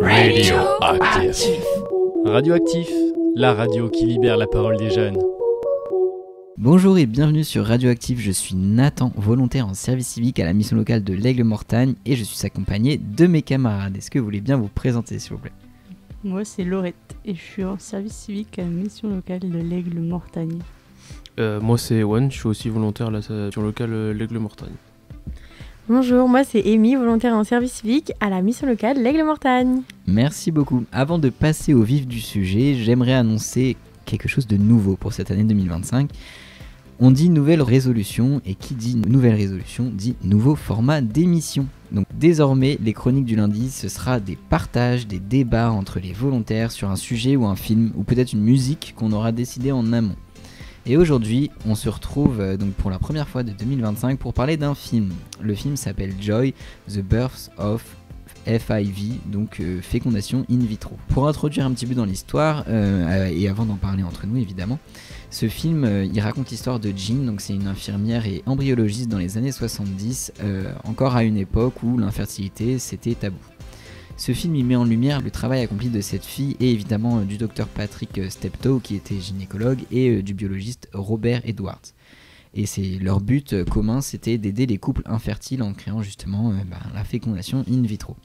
Radioactif. Radioactif, la radio qui libère la parole des jeunes. Bonjour et bienvenue sur Radioactif, je suis Nathan, volontaire en service civique à la mission locale de l'Aigle-Mortagne et je suis accompagné de mes camarades. Est-ce que vous voulez bien vous présenter s'il vous plaît ? Moi c'est Laurette et je suis en service civique à la mission locale de l'Aigle-Mortagne. Moi c'est Ewan, je suis aussi volontaire à la mission locale l'Aigle-Mortagne. Bonjour, moi c'est Amy, volontaire en service civique à la mission locale l'Aigle-Mortagne. Merci beaucoup. Avant de passer au vif du sujet, j'aimerais annoncer quelque chose de nouveau pour cette année 2025. On dit nouvelle résolution et qui dit nouvelle résolution dit nouveau format d'émission. Donc désormais, les chroniques du lundi, ce sera des partages, des débats entre les volontaires sur un sujet ou un film ou peut-être une musique qu'on aura décidé en amont. Et aujourd'hui, on se retrouve donc pour la première fois de 2025 pour parler d'un film. Le film s'appelle Joy, The Birth of FIV, donc fécondation in vitro. Pour introduire un petit peu dans l'histoire, et avant d'en parler entre nous évidemment, ce film il raconte l'histoire de Jean, donc c'est une infirmière et embryologiste dans les années 70, encore à une époque où l'infertilité c'était tabou. Ce film il met en lumière le travail accompli de cette fille et évidemment du docteur Patrick Steptoe qui était gynécologue et du biologiste Robert Edwards. Et leur but commun c'était d'aider les couples infertiles en créant justement la fécondation in vitro.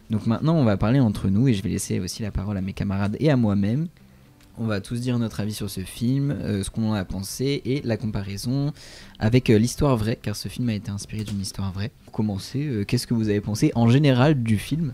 Donc maintenant on va parler entre nous et je vais laisser aussi la parole à mes camarades et à moi-même. On va tous dire notre avis sur ce film, ce qu'on en a pensé et la comparaison avec l'histoire vraie, car ce film a été inspiré d'une histoire vraie. Pour commencer, qu'est-ce que vous avez pensé en général du film ?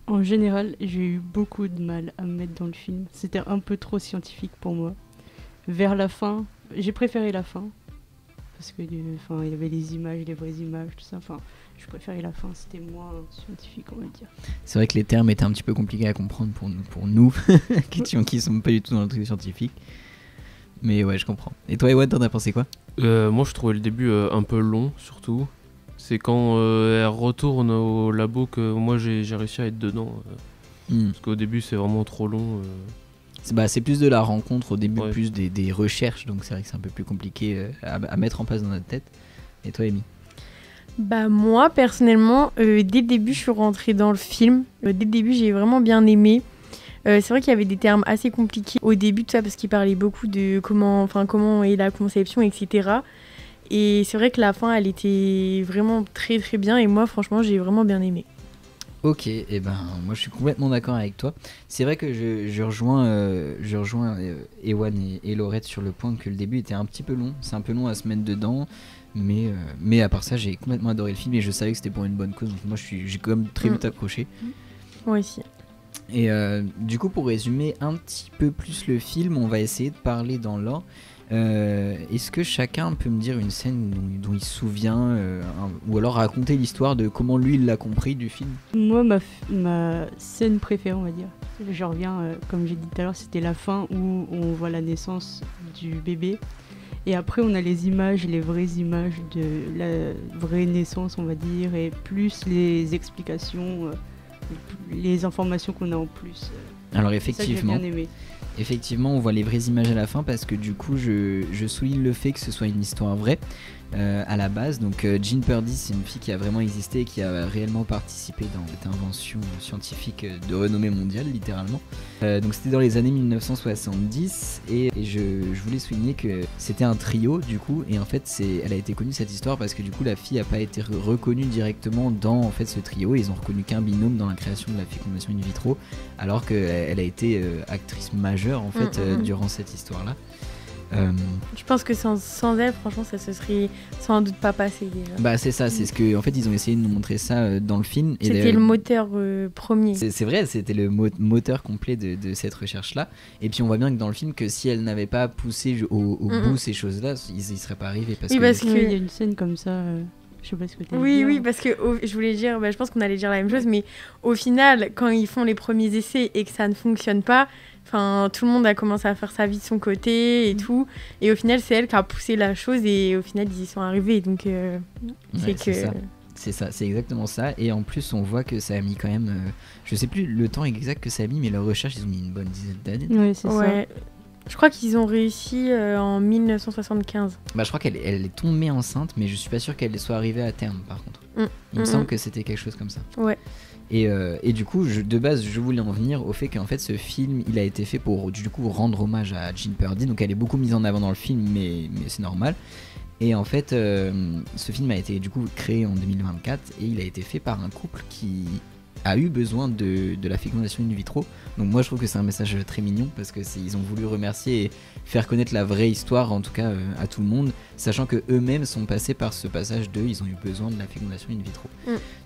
En général, j'ai eu beaucoup de mal à me mettre dans le film. C'était un peu trop scientifique pour moi. Vers la fin, j'ai préféré la fin. Parce que il y avait les images, les vraies images, tout ça. Enfin, je préférais la fin, c'était moins scientifique, on va dire. C'est vrai que les termes étaient un petit peu compliqués à comprendre pour nous qui sont pas du tout dans le truc scientifique. Mais ouais, je comprends. Et toi, Ewan, t'en as pensé quoi ? Moi, je trouvais le début un peu long, surtout. C'est quand elle retourne au labo que moi j'ai réussi à être dedans. Parce qu'au début, c'est vraiment trop long. C'est plus de la rencontre au début, ouais. Plus des recherches, donc c'est vrai que c'est un peu plus compliqué à mettre en place dans notre tête. Et toi, Amy ? Moi, personnellement, dès le début, je suis rentrée dans le film. Dès le début, j'ai vraiment bien aimé. C'est vrai qu'il y avait des termes assez compliqués au début, tout ça, parce qu'il parlait beaucoup de comment est la conception, etc. Et c'est vrai que la fin, elle était vraiment très très bien. Et moi, franchement, j'ai vraiment bien aimé. Ok, et moi je suis complètement d'accord avec toi. C'est vrai que je rejoins Ewan et Laurette sur le point que le début était un petit peu long. C'est un peu long à se mettre dedans, mais à part ça, j'ai complètement adoré le film et je savais que c'était pour une bonne cause. Donc moi j'ai quand même très vite accroché. Moi aussi. Et du coup, pour résumer un petit peu plus le film, on va essayer de parler dans l'ordre. Est-ce que chacun peut me dire une scène dont il se souvient ou alors raconter l'histoire de comment lui il l'a compris du film ? Moi, ma scène préférée, on va dire, je reviens, comme j'ai dit tout à l'heure, c'était la fin où on voit la naissance du bébé et après on a les images, les vraies images de la vraie naissance, on va dire, et plus les explications, les informations qu'on a en plus. Alors effectivement, ça, j'ai bien aimé. Effectivement, on voit les vraies images à la fin parce que du coup, je souligne le fait que ce soit une histoire vraie à la base. Donc, Jean Purdy, c'est une fille qui a vraiment existé et qui a réellement participé dans cette invention scientifique de renommée mondiale, littéralement. Donc, c'était dans les années 1970 et je voulais souligner que c'était un trio du coup. Et en fait, elle a été connue cette histoire parce que du coup, la fille n'a pas été reconnue directement dans en fait ce trio. Ils ont reconnu qu'un binôme dans la création de la fécondation in vitro, alors qu'elle a été actrice majeure en fait durant cette histoire-là. Je pense que sans elle, franchement, ça se serait sans doute pas passé déjà. C'est ça, c'est ce que en fait ils ont essayé de nous montrer ça dans le film. C'était le moteur premier. C'est vrai, c'était le moteur complet de cette recherche-là. Et puis on voit bien que dans le film que si elle n'avait pas poussé au bout ces choses-là, ils y seraient pas arrivés parce qu'il y a une scène comme ça. Je sais pas ce que t'as dit. Oui, parce que je voulais dire, je pense qu'on allait dire la même chose, mais au final, quand ils font les premiers essais et que ça ne fonctionne pas, tout le monde a commencé à faire sa vie de son côté et tout. Et au final, c'est elle qui a poussé la chose et au final, ils y sont arrivés. Donc, c'est ça, c'est exactement ça. Et en plus, on voit que ça a mis quand même, je sais plus le temps exact que ça a mis, mais leur recherche, ils ont mis une bonne dizaine d'années. Oui, c'est ça. Je crois qu'ils ont réussi en 1975. Je crois qu'elle est tombée enceinte, mais je suis pas sûr qu'elle soit arrivée à terme par contre. Il me semble que c'était quelque chose comme ça. Ouais. Et du coup, de base, je voulais en venir au fait qu'en fait, ce film, il a été fait pour du coup rendre hommage à Jean Purdy. Donc, elle est beaucoup mise en avant dans le film, mais c'est normal. Et en fait, ce film a été du coup créé en 2024 et il a été fait par un couple qui a eu besoin de la fécondation in vitro. Donc moi je trouve que c'est un message très mignon parce que ils ont voulu remercier et faire connaître la vraie histoire en tout cas à tout le monde, sachant que eux-mêmes sont passés par ce passage ils ont eu besoin de la fécondation in vitro.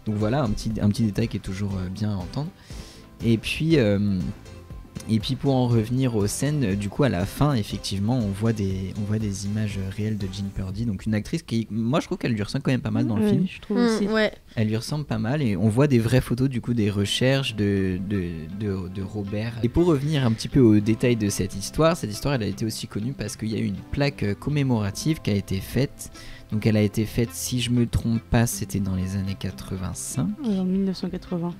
Donc voilà un petit détail qui est toujours bien à entendre. Et puis pour en revenir aux scènes, du coup à la fin effectivement on voit des images réelles de Jean Purdy, donc une actrice qui, moi je trouve qu'elle lui ressemble quand même pas mal dans le film. Je trouve aussi. Elle lui ressemble pas mal et on voit des vraies photos du coup des recherches de Robert. Et pour revenir un petit peu aux détails de cette histoire elle a été aussi connue parce qu'il y a eu une plaque commémorative qui a été faite. Donc elle a été faite, si je me trompe pas, c'était dans les années 85. En 1980.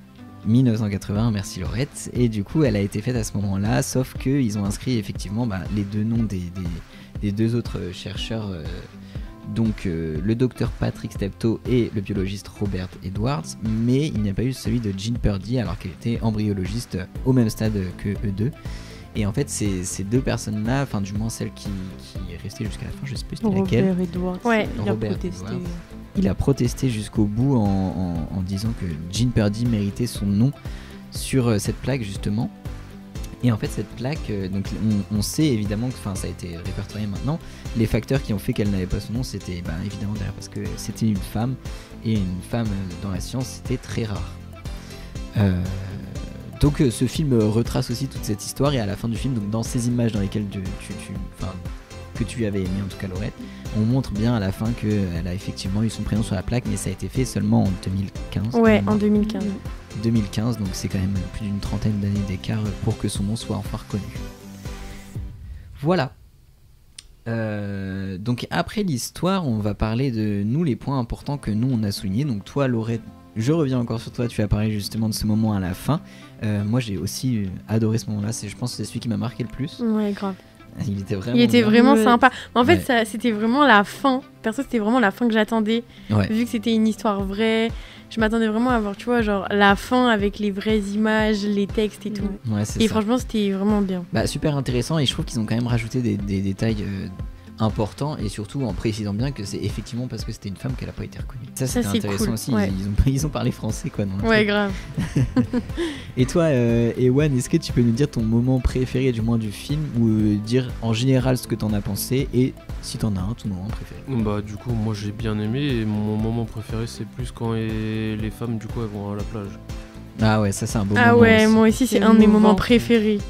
1980, merci Laurette. Et du coup, elle a été faite à ce moment-là, sauf qu'ils ont inscrit effectivement les deux noms des deux autres chercheurs, donc le docteur Patrick Steptoe et le biologiste Robert Edwards, mais il n'y a pas eu celui de Jean Purdy alors qu'elle était embryologiste au même stade que eux deux. Et en fait, ces deux personnes-là, enfin du moins celle qui est restée jusqu'à la fin, je sais plus c'était laquelle. Robert Edwards, il a protesté. Edwards. Il a protesté jusqu'au bout en disant que Jean Purdy méritait son nom sur cette plaque justement. Et en fait cette plaque, donc on sait évidemment que, enfin ça a été répertorié maintenant, les facteurs qui ont fait qu'elle n'avait pas son nom, c'était évidemment derrière parce que c'était une femme, et une femme dans la science c'était très rare. Donc ce film retrace aussi toute cette histoire, et à la fin du film, donc dans ces images dans lesquelles que tu avais aimé en tout cas Laurette, on montre bien à la fin qu'elle a effectivement eu son prénom sur la plaque, mais ça a été fait seulement en 2015. Ouais, en 2015. 2015, donc c'est quand même plus d'une trentaine d'années d'écart pour que son nom soit enfin reconnu. Voilà. Donc après l'histoire, on va parler de nous, les points importants que nous on a soulignés. Donc toi Laurette, je reviens encore sur toi, tu as parlé justement de ce moment à la fin. Moi j'ai aussi adoré ce moment-là, je pense que c'est celui qui m'a marqué le plus. Ouais, grave. Il était vraiment sympa. En fait, c'était vraiment la fin. Perso, c'était vraiment la fin que j'attendais. Ouais. Vu que c'était une histoire vraie, je m'attendais vraiment à voir, tu vois, genre la fin avec les vraies images, les textes et tout. Ouais, et franchement, c'était vraiment bien. Super intéressant, et je trouve qu'ils ont quand même rajouté des détails important, et surtout en précisant bien que c'est effectivement parce que c'était une femme qu'elle a pas été reconnue. Ça c'était intéressant, cool. Aussi, ouais. ils ont parlé français quoi dans le ouais truc. Grave. Et toi Ewan, est-ce que tu peux nous dire ton moment préféré du moins du film, ou dire en général ce que t'en as pensé, et si t'en as un, ton moment préféré? Du coup moi j'ai bien aimé, et mon moment préféré c'est plus quand les femmes du coup elles vont à la plage. Ah ouais, ça c'est un beau moment. Ah ouais, aussi. moi aussi c'est un de mes moments préférés.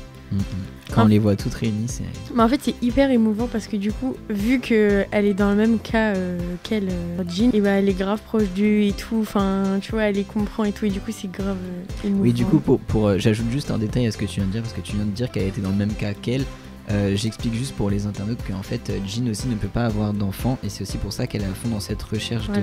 Quand on les voit toutes réunies, c'est... Mais en fait, c'est hyper émouvant parce que du coup, vu qu'elle est dans le même cas qu'elle, Jean, et elle est grave proche d'eux et tout, enfin, tu vois, elle les comprend et tout, et du coup, c'est grave émouvant. Oui, du coup, pour j'ajoute juste un détail à ce que tu viens de dire, parce que tu viens de dire qu'elle était dans le même cas qu'elle. J'explique juste pour les internautes qu'en fait, Jean aussi ne peut pas avoir d'enfant, et c'est aussi pour ça qu'elle est à fond dans cette recherche de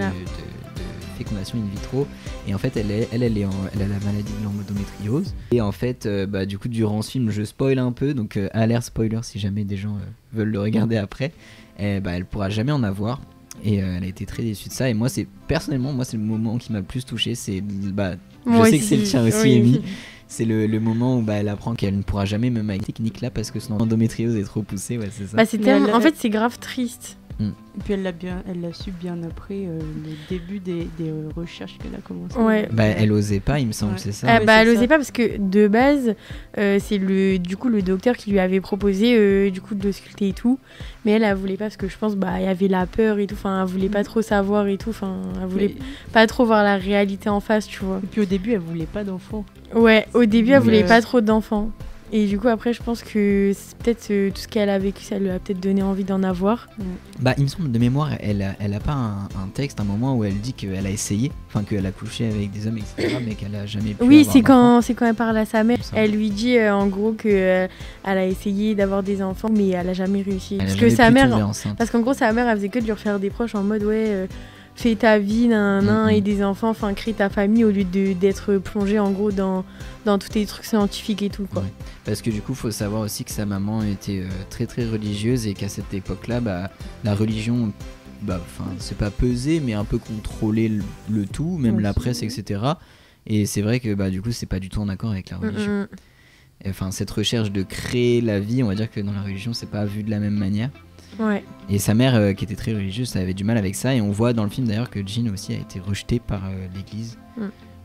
fécondation in vitro. Et en fait elle a la maladie de l'endométriose, et en fait du coup durant ce film, je spoil un peu, donc alerte spoiler si jamais des gens veulent le regarder après, elle pourra jamais en avoir, et elle a été très déçue de ça. Et moi c'est le moment qui m'a le plus touché, c'est je sais que c'est le tien aussi, Amy. C'est le moment où elle apprend qu'elle ne pourra jamais, même avec cette technique là, parce que son endométriose est trop poussée. Ouais, c'est ça. C'est tellement... En fait c'est grave triste. Et puis elle l'a su bien après le début des recherches qu'elle a commencé. Ouais. Elle osait pas, il me semble, c'est ça. Elle osait pas parce que de base c'est le docteur qui lui avait proposé du coup de l'ausculter et tout, mais elle voulait pas parce que je pense il y avait la peur et tout, enfin elle voulait pas trop savoir et tout, enfin elle voulait pas trop voir la réalité en face, tu vois. Et puis au début elle voulait pas d'enfants. Ouais, au début elle voulait pas trop d'enfants. Et du coup après je pense que c'est peut-être tout ce qu'elle a vécu, ça lui a peut-être donné envie d'en avoir. Il me semble de mémoire, elle a pas un texte, un moment où elle dit qu'elle a essayé, enfin qu'elle a couché avec des hommes etc, mais qu'elle a jamais pu avoir c'est quand elle parle à sa mère, elle lui dit en gros que elle a essayé d'avoir des enfants mais elle a jamais réussi. Parce qu'en gros sa mère elle faisait que de lui refaire des proches en mode fais ta vie, et des enfants, enfin crée ta famille, au lieu d'être plongé en gros dans tous les trucs scientifiques et tout quoi. Ouais. Parce que du coup faut savoir aussi que sa maman était très très religieuse, et qu'à cette époque là la religion c'est pas peser mais un peu contrôler le tout, même la presse etc. Et c'est vrai que du coup c'est pas du tout en accord avec la religion. Enfin, cette recherche de créer la vie, on va dire que dans la religion c'est pas vu de la même manière. Ouais. Et sa mère qui était très religieuse, elle avait du mal avec ça, et on voit dans le film d'ailleurs que Jean aussi a été rejetée par l'église.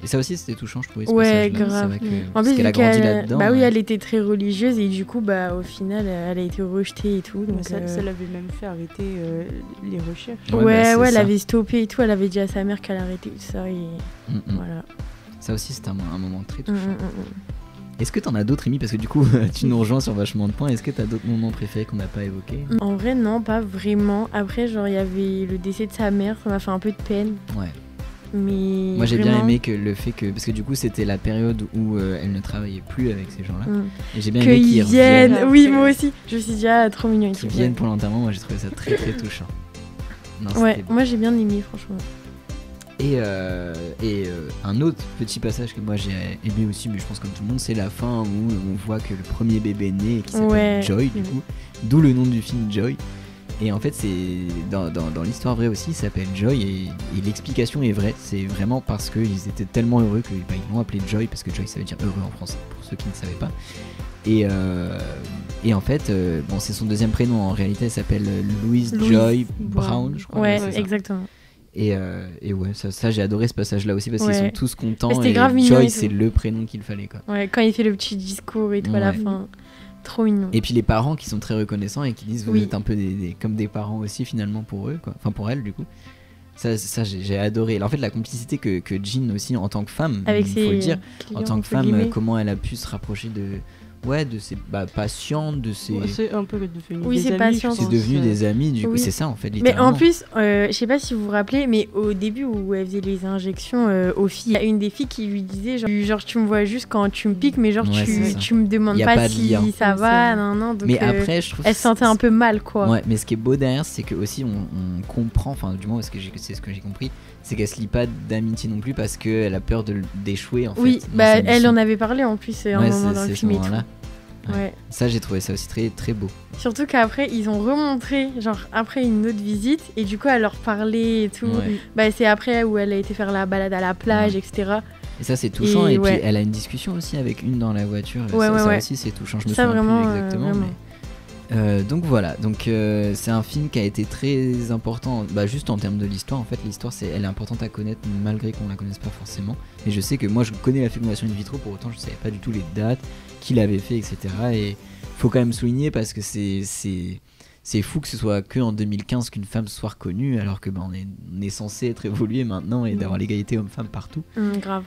Et ça aussi c'était touchant, je trouvais. Ouais, grave. C'est vrai que, En parce plus, qu'elle a grandi là-dedans. Bah oui, elle était très religieuse et du coup, au final, elle a été rejetée et tout. Donc ça l'avait même fait arrêter les recherches. Ouais, elle ça. avait stoppé et tout. Elle avait dit à sa mère qu'elle arrêtait tout ça et voilà. Ça aussi c'était un moment très touchant. Est-ce que t'en as d'autres, Amy? Parce que du coup, tu nous rejoins sur vachement de points. Est-ce que t'as d'autres moments préférés qu'on n'a pas évoqués? En vrai, non, pas vraiment. Après, genre, il y avait le décès de sa mère, ça m'a fait un peu de peine. Ouais. Mais moi j'ai vraiment... bien aimé que le fait que, parce que du coup c'était la période où elle ne travaillait plus avec ces gens-là, et j'ai bien aimé qu'ils viennent. reviennent. Oui, moi aussi, je me suis dit trop mignon. Qu'ils viennent pour l'enterrement, moi j'ai trouvé ça très très touchant. Non, ouais, moi j'ai bien aimé franchement. Et un autre petit passage que moi j'ai aimé aussi, mais je pense comme tout le monde, c'est la fin où on voit que le premier bébé naît qui s'appelle Joy, du coup, d'où le nom du film Joy. Et en fait, c'est dans l'histoire vraie aussi, il s'appelle Joy, et l'explication est vraie. C'est vraiment parce qu'ils étaient tellement heureux qu'ils l'ont appelé Joy, parce que Joy ça veut dire heureux en français, pour ceux qui ne savaient pas. Et en fait, c'est son deuxième prénom, en réalité elle s'appelle Louise Joy Brown, je crois. Ouais, exactement. Et ouais, ça j'ai adoré ce passage là aussi, parce qu'ils sont tous contents, c'était et grave Joy c'est le prénom qu'il fallait, quoi. Ouais, quand il fait le petit discours et tout à la fin. Trop mignon. Et puis les parents qui sont très reconnaissants et qui disent vous êtes un peu comme des parents aussi finalement pour eux, quoi. Enfin pour elle du coup. Ça j'ai adoré. Alors, en fait la complicité que Jean aussi en tant que femme, il faut le dire, en tant que femme, comment elle a pu se rapprocher de ses patientes, de ses... c'est un peu devenu des amis. C'est devenu des amis, du coup, c'est ça en fait, littéralement. Mais en plus, je sais pas si vous vous rappelez, mais au début où elle faisait les injections aux filles, il y a une des filles qui lui disait genre tu me vois juste quand tu me piques, mais genre tu me demandes pas si ça va, non. Donc, mais après, je trouve elle se sentait un peu mal, quoi. Ouais, mais ce qui est beau derrière, c'est que aussi on comprend, enfin du moins c'est ce que j'ai compris, c'est qu'elle se lie pas d'amitié non plus parce qu'elle a peur d'échouer en fait. Oui, elle en avait parlé en plus un moment dans le film et tout. Ouais. Ça j'ai trouvé ça aussi très très beau. Surtout qu'après ils ont remontré genre après une autre visite et du coup elle leur parlait et tout. C'est après où elle a été faire la balade à la plage, etc. Et ça c'est touchant et puis elle a une discussion aussi avec une dans la voiture. Ça aussi c'est touchant. Je me souviens plus exactement. Donc voilà, c'est un film qui a été très important, juste en termes de l'histoire. En fait l'histoire elle est importante à connaître malgré qu'on la connaisse pas forcément. Et je sais que moi je connais la fécondation in vitro, pour autant je savais pas du tout les dates, qui l'avait fait, etc. Et faut quand même souligner parce que c'est fou que ce soit que en 2015 qu'une femme soit reconnue, alors que on est censé être évolué maintenant et d'avoir l'égalité homme-femme partout. Grave.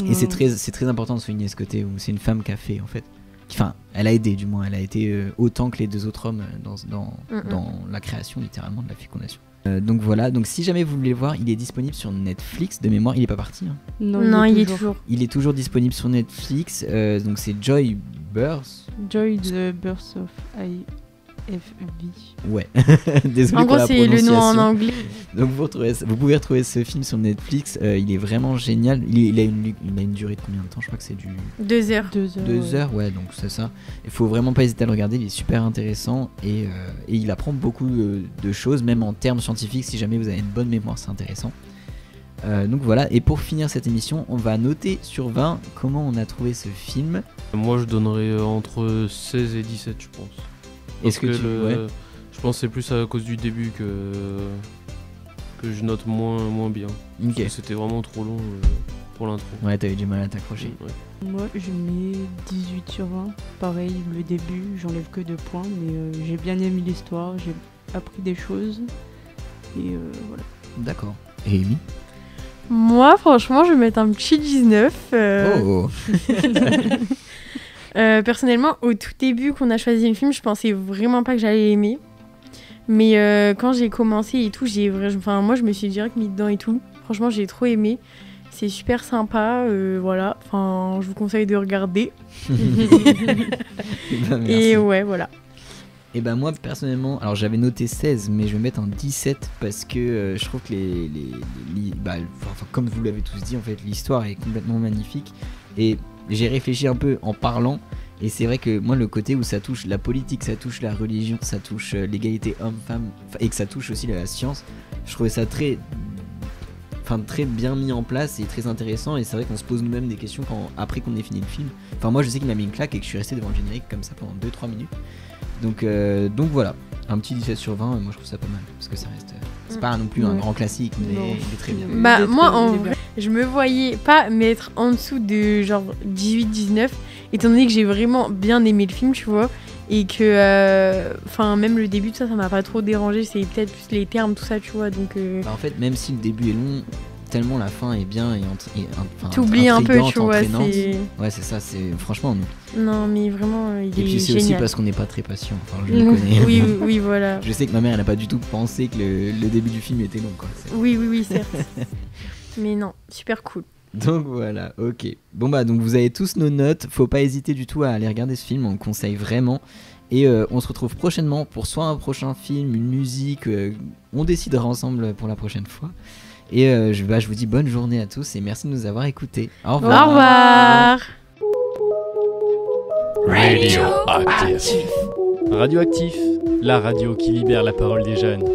Et c'est très important de souligner ce côté où c'est une femme qui a fait en fait. Enfin, elle a aidé du moins, elle a été autant que les deux autres hommes dans la création littéralement de la fécondation. Donc voilà, donc si jamais vous voulez le voir, il est disponible sur Netflix, de mémoire, il est pas parti. Hein. Non, il est toujours. Il est toujours disponible sur Netflix, donc c'est Joy Birth. Joy the Birth of IFV. Ouais, désolé en pour gros, la c'est prononciation. le nom en anglais. Donc vous pouvez retrouver ce film sur Netflix, il est vraiment génial. Il a une durée de combien de temps? Je crois que c'est du 2 heures. 2 heures, ouais, donc c'est ça. Il faut vraiment pas hésiter à le regarder, il est super intéressant et il apprend beaucoup de choses, même en termes scientifiques. Si jamais vous avez une bonne mémoire, c'est intéressant. Donc voilà, et pour finir cette émission, on va noter sur 20 comment on a trouvé ce film. Moi je donnerais entre 16 et 17 je pense. Est-ce que je pense que c'est plus à cause du début que je note moins bien. Parce que c'était vraiment trop long pour l'intro. Ouais, t'avais du mal à t'accrocher. Ouais. Moi, je mets 18 sur 20. Pareil, le début, j'enlève que 2 points, mais j'ai bien aimé l'histoire, j'ai appris des choses. Et voilà. D'accord. Et Amy? Moi, franchement, je vais mettre un petit 19. Oh. Personnellement, au tout début qu'on a choisi le film, je pensais vraiment pas que j'allais l'aimer. Mais quand j'ai commencé et tout, moi je me suis direct mis dedans et tout. Franchement, j'ai trop aimé. C'est super sympa, voilà. Enfin, je vous conseille de regarder. Et ouais, voilà. Et ben moi personnellement, alors j'avais noté 16, mais je vais mettre un 17 parce que je trouve que comme vous l'avez tous dit, en fait, l'histoire est complètement magnifique. Et j'ai réfléchi un peu en parlant, et c'est vrai que moi le côté où ça touche la politique, ça touche la religion, ça touche l'égalité homme-femme, et que ça touche aussi la science, je trouvais ça très très bien mis en place et très intéressant, et c'est vrai qu'on se pose nous-mêmes des questions après qu'on ait fini le film. Enfin moi je sais qu'il m'a mis une claque et que je suis resté devant le générique comme ça pendant 2-3 minutes. Donc voilà, un petit 17 sur 20, moi je trouve ça pas mal, parce que ça reste... c'est pas non plus un grand classique, mais il est très bien. Bah moi en vrai, je me voyais pas mettre en dessous de genre 18-19, étant donné que j'ai vraiment bien aimé le film, tu vois, et que même le début, ça m'a pas trop dérangé, c'est peut-être plus les termes, tout ça, tu vois, donc... Bah, en fait, même si le début est long, tellement la fin est bien et t'oublies un peu, tu vois, ouais c'est ça, c'est franchement non mais vraiment il est génial. Et puis c'est aussi parce qu'on n'est pas très patient, enfin je le connais. oui voilà, je sais que ma mère elle a pas du tout pensé que le début du film était long quoi. Oui certes. Mais non, super cool. Donc voilà, ok. Bon bah donc vous avez tous nos notes, faut pas hésiter du tout à aller regarder ce film, on le conseille vraiment. Et on se retrouve prochainement pour soit un prochain film, une musique, on décidera ensemble pour la prochaine fois. Et je vous dis bonne journée à tous et merci de nous avoir écoutés. Au revoir. Au revoir. Radioactif. Radioactif, la radio qui libère la parole des jeunes.